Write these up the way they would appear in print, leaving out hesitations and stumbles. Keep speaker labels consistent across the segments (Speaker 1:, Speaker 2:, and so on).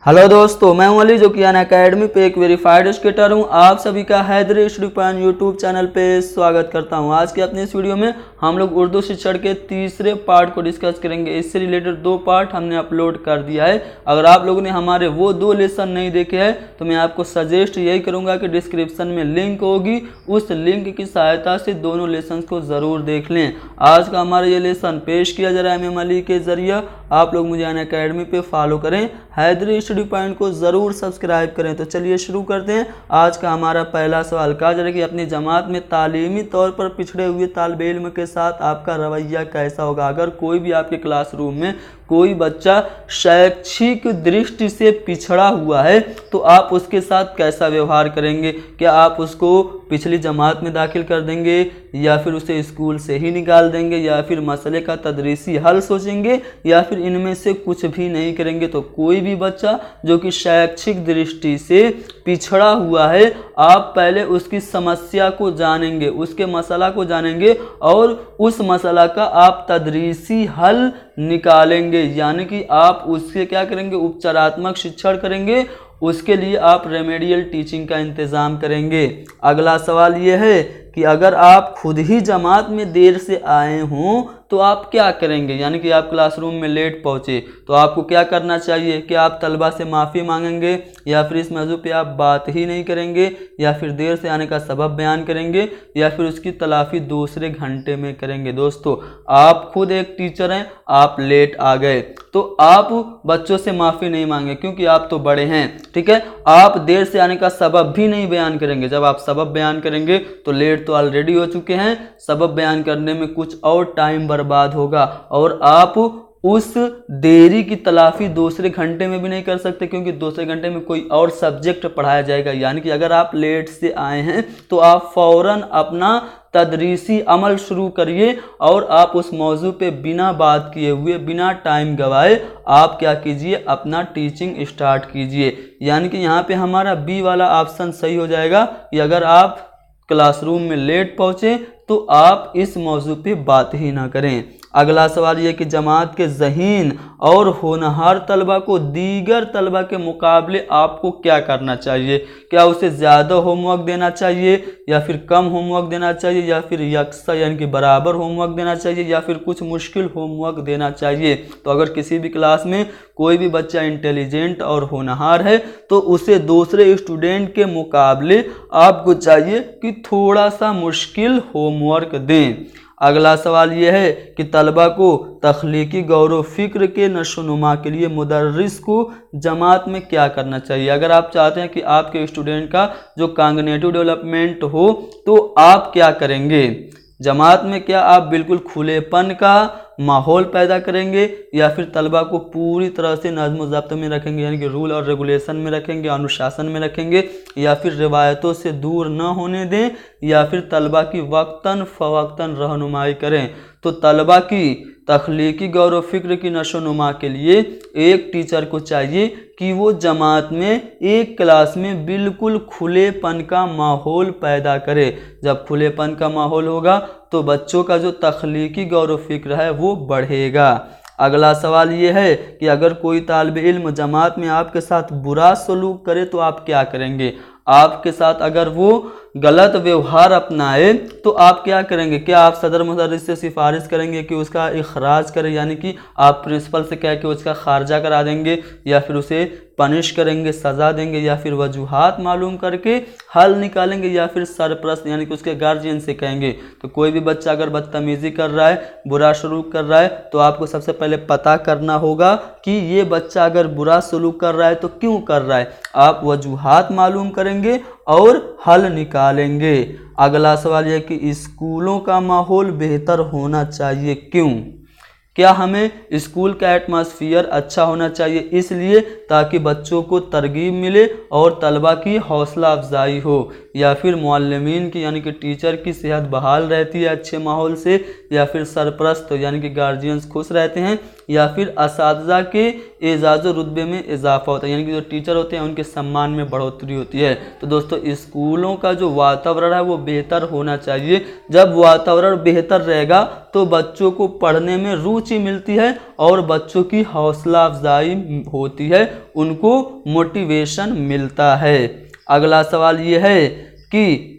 Speaker 1: Hello दोस्तों, मैं हूं अली जो कि अनअकैडमी पे एक वेरीफाइड एजुकेटर हूं। आप सभी का Haidri study point YouTube channel पे स्वागत करता हूं। आज की अपनी इस वीडियो में हम लोग उर्दू शिक्षण के तीसरे पार्ट को डिस्कस करेंगे। इससे रिलेटेड 2 पार्ट हमने अपलोड कर दिया है। अगर आप लोगों ने हमारे वो 2 लेसन नहीं देखे हैं तो मैं आपको सजेस्ट यही करूँगा कि डिस्क्रिप्शन में लिंक होगी, उस लिंक की सहायता से दोनों लेसन को ज़रूर देख लें। आज का हमारा ये लेसन पेश किया जा रहा है एम अली के ज़रिए। आप लोग मुझे अनअकैडमी पे फॉलो करें, हैदरी स्टडी पॉइंट को ज़रूर सब्सक्राइब करें। तो चलिए शुरू करते हैं। आज का हमारा पहला सवाल कहा जा रहा है कि अपनी जमात में तालीमी तौर पर पिछड़े हुए तालिबे इल्म के साथ आपका रवैया कैसा होगा। अगर कोई भी आपके क्लासरूम में कोई बच्चा शैक्षिक दृष्टि से पिछड़ा हुआ है तो आप उसके साथ कैसा व्यवहार करेंगे। क्या आप उसको पिछली जमात में दाखिल कर देंगे, या फिर उसे स्कूल से ही निकाल देंगे, या फिर मसले का तदरीसी हल सोचेंगे, या फिर इनमें से कुछ भी नहीं करेंगे। तो कोई भी बच्चा जो कि शैक्षिक दृष्टि से पिछड़ा हुआ है, आप पहले उसकी समस्या को जानेंगे, उसके मसला को जानेंगे और उस मसला का आप तदरीसी हल निकालेंगे। यानी कि आप उसके क्या करेंगे, उपचारात्मक शिक्षण करेंगे। उसके लिए आप रेमेडियल टीचिंग का इंतज़ाम करेंगे। अगला सवाल ये है कि अगर आप खुद ही जमात में देर से आए हों तो आप क्या करेंगे। यानी कि आप क्लासरूम में लेट पहुँचे तो आपको क्या करना चाहिए। कि आप तलबा से माफ़ी मांगेंगे, या फिर इस मौजू पे आप बात ही नहीं करेंगे, या फिर देर से आने का सबब बयान करेंगे, या फिर उसकी तलाफ़ी दूसरे घंटे में करेंगे। दोस्तों, आप खुद एक टीचर हैं, आप लेट आ गए तो आप बच्चों से माफ़ी नहीं मांगे क्योंकि आप तो बड़े हैं, ठीक है। आप देर से आने का सबब भी नहीं बयान करेंगे। जब आप सबब बयान करेंगे तो लेट तो ऑलरेडी हो चुके हैं, सबब बयान करने में कुछ और टाइम बर्बाद होगा और आप उस देरी की तलाफी दूसरे घंटे में भी नहीं कर सकते क्योंकि दूसरे घंटे में कोई और सब्जेक्ट पढ़ाया जाएगा। यानी कि अगर आप लेट से आए हैं तो आप फौरन अपना तदरीसी अमल शुरू करिए और आप उस मौजू पे बिना बात किए हुए, बिना टाइम गवाए आप क्या कीजिए, अपना टीचिंग स्टार्ट कीजिए। यानी कि यहाँ पे हमारा बी वाला ऑप्शन सही हो जाएगा कि अगर आप क्लासरूम में लेट पहुँचे तो आप इस मौजू पे बात ही ना करें। अगला सवाल ये कि जमात के ज़हीन और होनहार तलबा को दीगर तलबा के मुकाबले आपको क्या करना चाहिए। क्या उसे ज़्यादा होमवर्क देना चाहिए, या फिर कम होमवर्क देना चाहिए, या फिर यकसा यानी कि बराबर होमवर्क देना चाहिए, या फिर कुछ मुश्किल होमवर्क देना चाहिए। तो अगर किसी भी क्लास में कोई भी बच्चा इंटेलिजेंट और होनहार है तो उसे दूसरे स्टूडेंट के मुकाबले आपको चाहिए कि थोड़ा सा मुश्किल होमवर्क दें। अगला सवाल यह है कि तलबा को तख्लीकी गौर व फिक्र के नशोनुमा के लिए मुदर्रिस को जमात में क्या करना चाहिए। अगर आप चाहते हैं कि आपके स्टूडेंट का जो कॉग्निटिव डेवलपमेंट हो तो आप क्या करेंगे। जमात में क्या आप बिल्कुल खुलेपन का माहौल पैदा करेंगे, या फिर तलबा को पूरी तरह से नज़्म व ज़ब्त में रखेंगे, यानी कि रूल और रेगुलेशन में रखेंगे, अनुशासन में रखेंगे, या फिर रिवायतों से दूर न होने दें, या फिर तलबा की वक्तन फ़वक्तन रहनुमाई करें। तो तलबा की तख्लीकी गौर व फिक्र की नशोनुमा के लिए एक टीचर को चाहिए कि वो जमात में एक क्लास में बिल्कुल खुलेपन का माहौल पैदा करे। जब खुलेपन का माहौल होगा तो बच्चों का जो तख्लीकी गौर व फिक्र है वो बढ़ेगा। अगला सवाल ये है कि अगर कोई तालिब इल्म जमात में आपके साथ बुरा सलूक करे तो आप क्या करेंगे। आपके साथ अगर वो गलत व्यवहार अपनाए तो आप क्या करेंगे। क्या आप सदर मुदर्रिस से सिफारिश करेंगे कि उसका इखराज करें, यानी कि आप प्रिंसिपल से कह के उसका खारजा करा देंगे, या फिर उसे पनिश करेंगे, सज़ा देंगे, या फिर वजूहात मालूम करके हल निकालेंगे, या फिर सरप्रस्त यानी कि उसके गार्जियन से कहेंगे। तो कोई भी बच्चा अगर बदतमीज़ी कर रहा है, बुरा सलूक कर रहा है, तो आपको सबसे पहले पता करना होगा कि ये बच्चा अगर बुरा सलूक कर रहा है तो क्यों कर रहा है। आप वजूहात मालूम करेंगे और हल निकालेंगे। अगला सवाल यह कि स्कूलों का माहौल बेहतर होना चाहिए, क्यों। क्या हमें स्कूल का एटमॉस्फेयर अच्छा होना चाहिए इसलिए ताकि बच्चों को तरगीब मिले और तलबा की हौसला अफजाई हो, या फिर मुअल्लिमीन की यानी कि टीचर की सेहत बहाल रहती है अच्छे माहौल से, या फिर सरपरस्त यानी कि गार्जियंस खुश रहते हैं, या फिर असातिज़ा के एजाज़ रुतबे में इजाफा होता है, यानी कि जो टीचर होते हैं उनके सम्मान में बढ़ोतरी होती है। तो दोस्तों स्कूलों का जो वातावरण है वो बेहतर होना चाहिए। जब वातावरण बेहतर रहेगा तो बच्चों को पढ़ने में रुचि मिलती है और बच्चों की हौसला अफजाई होती है, उनको मोटिवेशन मिलता है। अगला सवाल ये है कि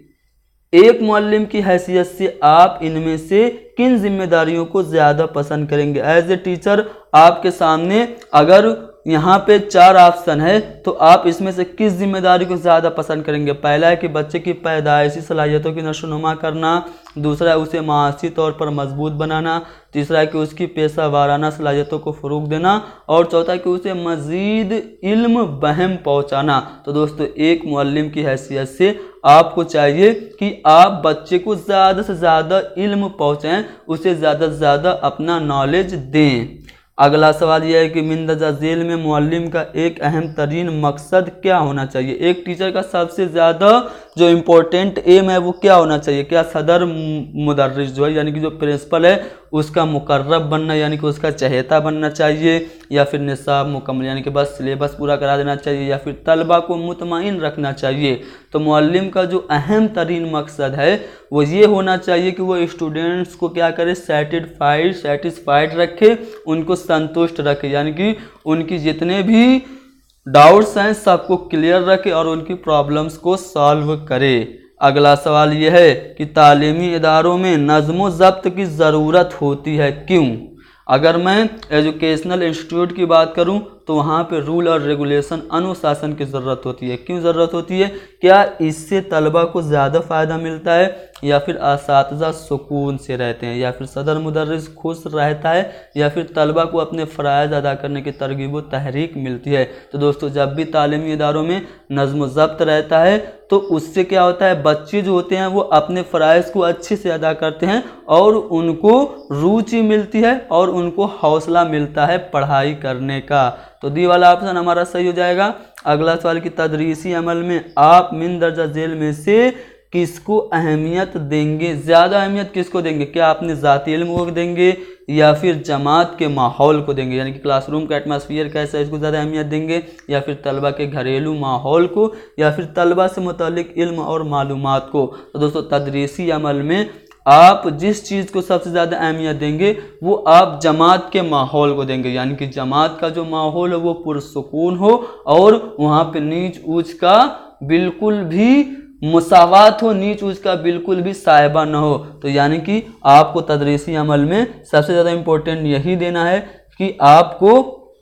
Speaker 1: एक मुअल्लिम की हैसियत से आप इनमें से किन जिम्मेदारियों को ज़्यादा पसंद करेंगे। एज ए टीचर आपके सामने अगर यहाँ पे 4 ऑप्शन है तो आप इसमें से किस जिम्मेदारी को ज़्यादा पसंद करेंगे। पहला है कि बच्चे की पैदाइशी सलाहियतों की नशोनुमा करना, दूसरा है उसे माशी तौर पर मजबूत बनाना, तीसरा है कि उसकी पेशा वाराना सलाहियतों को फ़रोग़ देना, और चौथा है कि उसे मज़ीद इल्म बहम पहुँचाना। तो दोस्तों एक मुअल्लिम की हैसियत से आपको चाहिए कि आप बच्चे को ज़्यादा से ज़्यादा इल्म पहुँचाएँ, उसे ज़्यादा से ज़्यादा अपना नॉलेज दें। अगला सवाल यह है कि मिंदरजा झेल में मुअल्लिम का एक अहम तरीन मकसद क्या होना चाहिए। एक टीचर का सबसे ज़्यादा जो इम्पोर्टेंट एम है वो क्या होना चाहिए। क्या सदर मुदर्रिस जो है यानी कि जो प्रिंसिपल है उसका मुकर्रब बनना यानी कि उसका चहेता बनना चाहिए, या फिर निसाब मुकम्मल यानी कि बस सिलेबस पूरा करा देना चाहिए, या फिर तलबा को मुतमईन रखना चाहिए। तो मुअल्लिम का जो अहम तरीन मकसद है वो ये होना चाहिए कि वो स्टूडेंट्स को क्या करे, सेटिस्फाइड रखे, उनको संतुष्ट रखे, यानी कि उनकी जितने भी डाउट्स हैं सबको क्लियर रखे और उनकी प्रॉब्लम्स को सॉल्व करे। अगला सवाल यह है कि तालीमी इदारों में नज़्म ज़ब्त की ज़रूरत होती है, क्यों। अगर मैं एजुकेशनल इंस्टीट्यूट की बात करूं तो वहाँ पे रूल और रेगुलेशन अनुशासन की ज़रूरत होती है। क्यों ज़रूरत होती है, क्या इससे तलबा को ज़्यादा फ़ायदा मिलता है, या फिर असातिज़ा सुकून से रहते हैं, या फिर सदर मुदर्रिस खुश रहता है, या फिर तलबा को अपने फ़राइज़ अदा करने की तरगीब व तहरीक मिलती है। तो दोस्तों जब भी तालीमी इदारों में नज़्म ज़ब्त रहता है तो उससे क्या होता है, बच्चे जो होते हैं वो अपने फ़राइज़ को अच्छे से अदा करते हैं और उनको रुचि मिलती है और उनको हौसला मिलता है पढ़ाई करने का। तो डी वाला ऑप्शन हमारा सही हो जाएगा। अगला सवाल कि तदरीसी अमल में आप मिंदरजा झेल में से किसको अहमियत देंगे, ज़्यादा अहमियत किसको देंगे। क्या अपने ज़ाती इल्म को देंगे या फिर जमात के माहौल को देंगे, यानी कि क्लासरूम का एटमॉस्फेयर कैसा है इसको ज़्यादा अहमियत देंगे, या फिर तलबा के घरेलू माहौल को, या फिर तलबा से मुतालिक इल्म और मालूमात को। तो दोस्तों तदरीसी अमल में आप जिस चीज़ को सबसे ज़्यादा अहमियत देंगे वो आप जमात के माहौल को देंगे, यानी कि जमात का जो माहौल है वो पुरसुकून हो और वहाँ पे नीच ऊंच का बिल्कुल भी मुसावात हो, नीच ऊंच का बिल्कुल भी साहिबा न हो। तो यानी कि आपको तदरीसी अमल में सबसे ज़्यादा इम्पोर्टेंट यही देना है कि आपको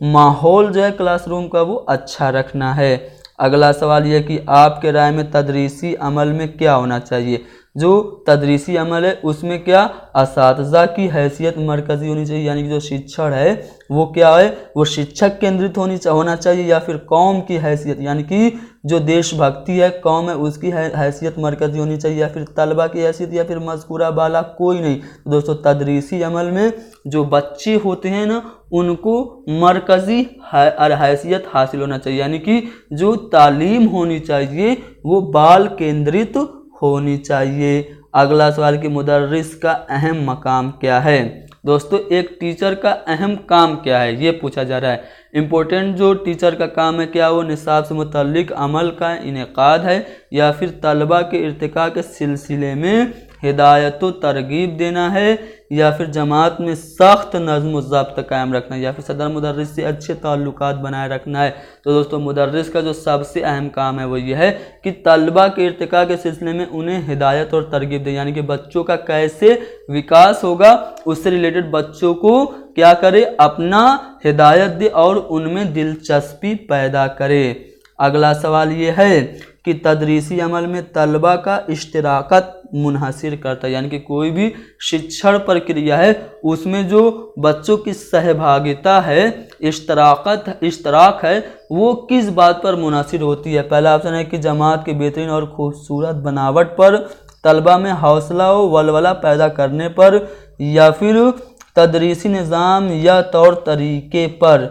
Speaker 1: माहौल जो है क्लासरूम का वो अच्छा रखना है। अगला सवाल यह कि आपके राय में तदरीसी अमल में क्या होना चाहिए। जो तदरीसी अमल है उसमें क्या असातिज़ा की हैसियत मरकज़ी होनी चाहिए, यानी कि जो शिक्षण है वो क्या है, वो शिक्षक केंद्रित होना चाहिए, या फिर कौम की हैसियत यानी कि जो देशभक्ति है कौम है उसकी हैसियत मरकज़ी होनी चाहिए, या फिर तलबा की हैसियत, या फिर मज़कूरा बाला कोई नहीं। तो दोस्तों तदरीसी अमल में जो बच्चे होते हैं ना उनको मरकज़ी हैसियत हासिल होना चाहिए, यानी कि जो तालीम होनी चाहिए वो बाल केंद्रित होनी चाहिए। अगला सवाल कि मुदर्रिस का अहम मकाम क्या है। दोस्तों एक टीचर का अहम काम क्या है ये पूछा जा रहा है। इम्पोर्टेंट जो टीचर का काम है क्या वो निसाब से मुतल्लिक अमल का इनेकाद है, या फिर तलबा के इर्तिका के सिलसिले में हिदायत व तरगीब देना है, या फिर जमात में सख्त नज़्म ज़ब्त कायम रखना है, या फिर सदर मुदर्रिस से अच्छे ताल्लुकात बनाए रखना है। तो दोस्तों मुदर्रिस का जो सबसे अहम काम है वो ये है कि तलबा के इर्तिका के सिलसिले में उन्हें हिदायत और तरगीब दे, यानी कि बच्चों का कैसे विकास होगा उससे रिलेटेड बच्चों को क्या करे, अपना हिदायत दे और उनमें दिलचस्पी पैदा करे। अगला सवाल ये है कि तदरीसी अमल में तलबा का इश्तराकत मुनहसिर करता है, यानी कि कोई भी शिक्षण प्रक्रिया है उसमें जो बच्चों की सहभागिता है, इश्तराक है, वो किस बात पर मुनहसिर होती है। पहला ऑप्शन है कि जमात की बेहतरीन और खूबसूरत बनावट पर, तलबा में हौसला व वलवला पैदा करने पर, या फिर तदरीसी निज़ाम या तौर तरीके पर।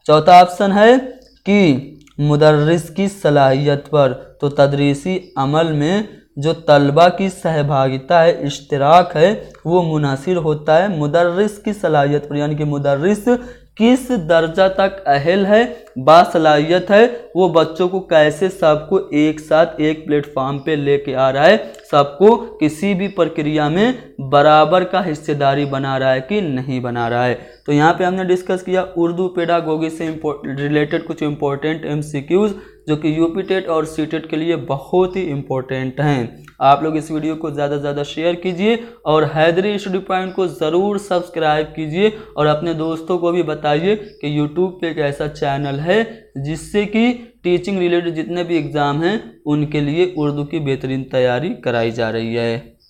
Speaker 1: चौथा ऑप्शन है कि मुदर्रिस की सलाहियत पर। तो तदरीसी अमल में जो तलबा की सहभागिता है, इश्तिराक है, वो मुनासिर होता है मुदर्रिस की सलाहियत पर, यानी कि मुदर्रिस किस दर्जा तक अहल है, बासलाहियत है, वो बच्चों को कैसे सबको एक साथ एक प्लेटफॉर्म पे लेके आ रहा है, सबको किसी भी प्रक्रिया में बराबर का हिस्सेदारी बना रहा है कि नहीं बना रहा है। तो यहाँ पे हमने डिस्कस किया उर्दू पेडागोगी से रिलेटेड कुछ इंपॉर्टेंट MCQs जो कि यूपी टेट और सीटेट के लिए बहुत ही इंपॉर्टेंट हैं। आप लोग इस वीडियो को ज़्यादा से ज़्यादा शेयर कीजिए और हैदरी स्टडी पॉइंट को ज़रूर सब्सक्राइब कीजिए और अपने दोस्तों को भी बताइए कि यूट्यूब पे एक ऐसा चैनल है जिससे कि टीचिंग रिलेटेड जितने भी एग्ज़ाम हैं उनके लिए उर्दू की बेहतरीन तैयारी कराई जा रही है।